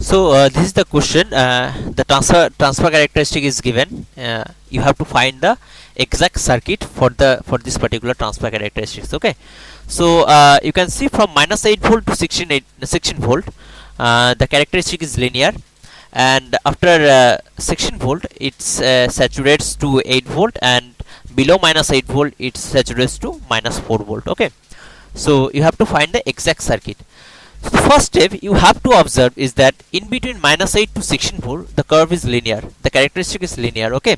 So this is the question. The transfer characteristic is given. You have to find the exact circuit for this particular transfer characteristics. Okay. So you can see from minus 8 volt to 16 volt, the characteristic is linear, and after 16 volt it saturates to 8 volt, and below minus 8 volt it saturates to minus 4 volt. Okay. So you have to find the exact circuit. So the first step you have to observe is that in between minus 8 to 16 volt the curve is linear, the characteristic is linear. Okay.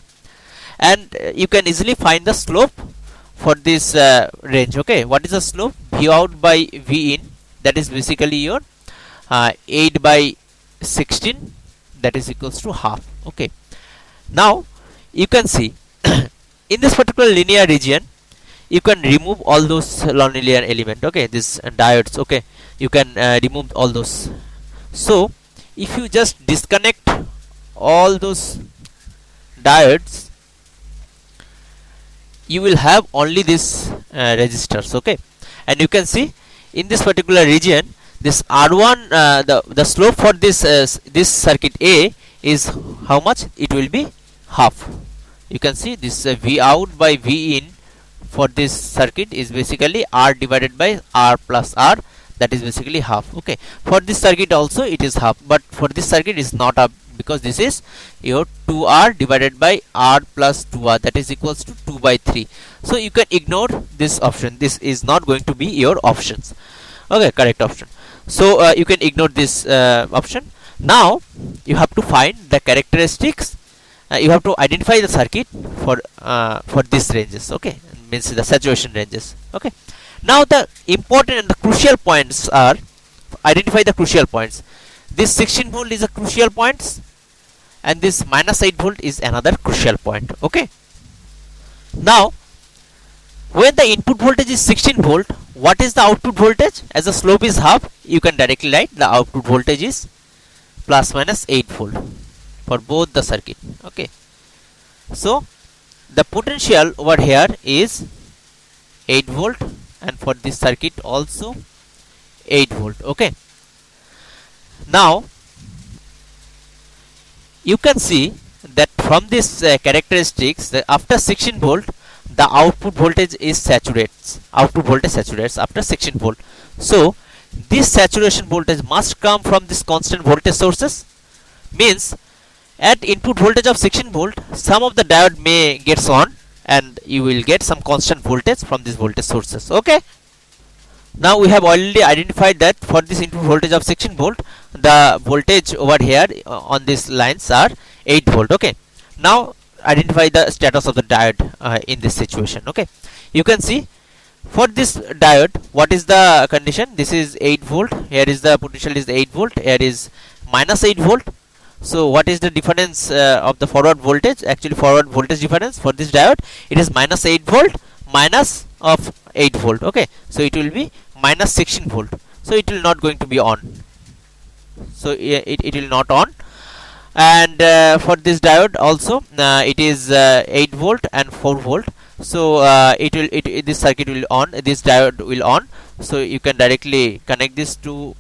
And you can easily find the slope for this range. Okay, what is the slope? V out by V in, that is basically your 8 by 16, that is equals to half. Okay, now you can see in this particular linear region you can remove all those nonlinear element. Okay, this diodes. Okay, you can remove all those. So if you just disconnect all those diodes, you will have only this resistors. Okay, and you can see in this particular region this R1, the slope for this circuit A is how much? It will be half. You can see this V out by V in for this circuit is basically R divided by R plus R, that is basically half. Okay, for this circuit also it is half, but for this circuit is not up, because this is your 2R divided by R plus 2R, that is equals to 2 by 3. So you can ignore this option. This is not going to be your options. Okay, correct option. So you can ignore this option. Now you have to find the characteristics. You have to identify the circuit for these ranges. Okay, means the saturation ranges. Okay, now the important and the crucial points are, identify the crucial points. This 16 volt is a crucial point, and this minus 8 volt is another crucial point. Okay, now when the input voltage is 16 volt, what is the output voltage? As the slope is half, you can directly write the output voltage is plus minus 8 volt for both the circuit. Okay, so the potential over here is 8 volt, and for this circuit also 8 volt. Okay, now you can see that from this characteristics, that after 16 volt the output voltage saturates after 16 volt. So this saturation voltage must come from this constant voltage sources. Means at input voltage of 16 volt, some of the diode may gets on, and you will get some constant voltage from these voltage sources. Okay, now we have already identified that for this input voltage of 16 volt, the voltage over here on these lines are 8 volt. Okay, now identify the status of the diode in this situation. Okay, you can see for this diode, what is the condition? This is 8 volt, here is the potential is 8 volt, here is minus 8 volt. So what is the difference of the forward voltage? Actually forward voltage difference for this diode, it is minus 8 volt minus of 8 volt. Okay, so it will be minus 16 volt, so it will not going to be on. So it will not on. And for this diode also it is 8 volt and 4 volt. So this circuit will on, this diode will on. So you can directly connect this to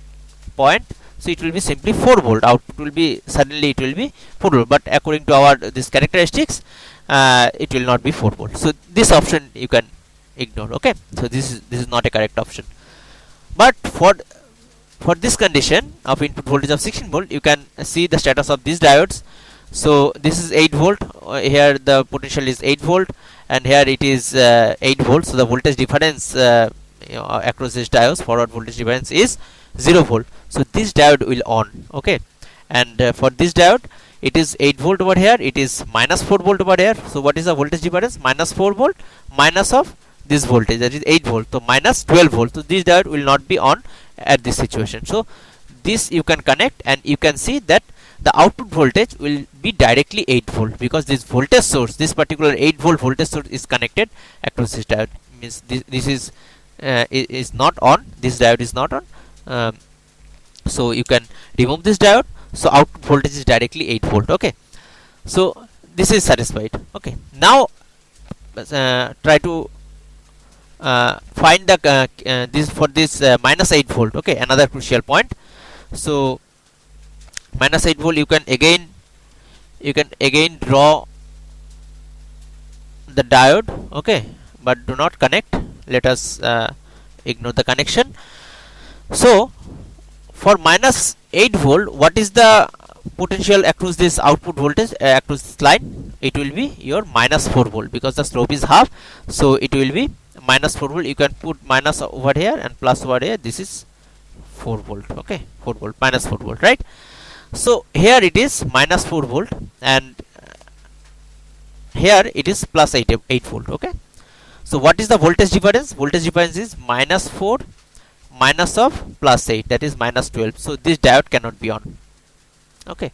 point. So it will be simply 4 volt. Output will be, suddenly it will be 4 volt. But according to our this characteristics, it will not be 4 volt. So this option you can ignore. Okay, so this is not a correct option. But for this condition of input voltage of 16 volt, you can see the status of these diodes. So this is 8 volt. Here the potential is 8 volt, and here it is 8 volt. So the voltage difference across these diodes, forward voltage difference is 0 volt. So this diode will on. Okay, and for this diode it is 8 volt over here, it is minus 4 volt over here. So what is the voltage difference? Minus 4 volt minus of this voltage, that is 8 volt, so minus 12 volt. So this diode will not be on at this situation. So this you can connect, and you can see that the output voltage will be directly 8 volt, because this voltage source, this particular 8 volt voltage source is connected across this diode. Means this is not on, this diode is not on. So you can remove this diode, so output voltage is directly 8 volt. Okay, so this is satisfied. Okay, now try to find the this for this minus 8 volt. Okay, another crucial point. So minus 8 volt, you can again draw the diode, okay, but do not connect. Let us ignore the connection. So for minus 8 volt, what is the potential across this output voltage, across this line? It will be your minus 4 volt, because the slope is half, so it will be minus 4 volt. You can put minus over here and plus over here. This is 4 volt, okay, 4 volt, minus 4 volt, right? So here it is minus 4 volt, and here it is plus 8 volt, okay. So what is the voltage difference? Voltage difference is minus 4 minus of plus 8, that is minus 12. So this diode cannot be on, okay.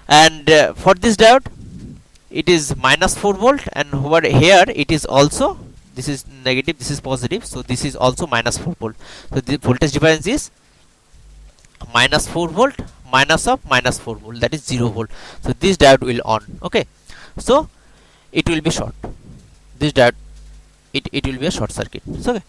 And for this diode it is minus 4 volt, and over here it is also, this is negative, this is positive, so this is also minus 4 volt. So the voltage difference is minus 4 volt minus of minus 4 volt, that is 0 volt. So this diode will on, okay. So it will be short, this diode, it will be a short circuit. So, okay.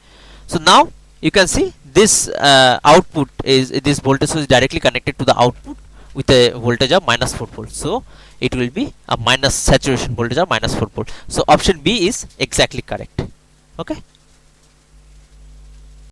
So now you can see this output is, this voltage is directly connected to the output with a voltage of minus 4 volt. So it will be a minus saturation voltage of minus 4 volt. So option B is exactly correct, okay.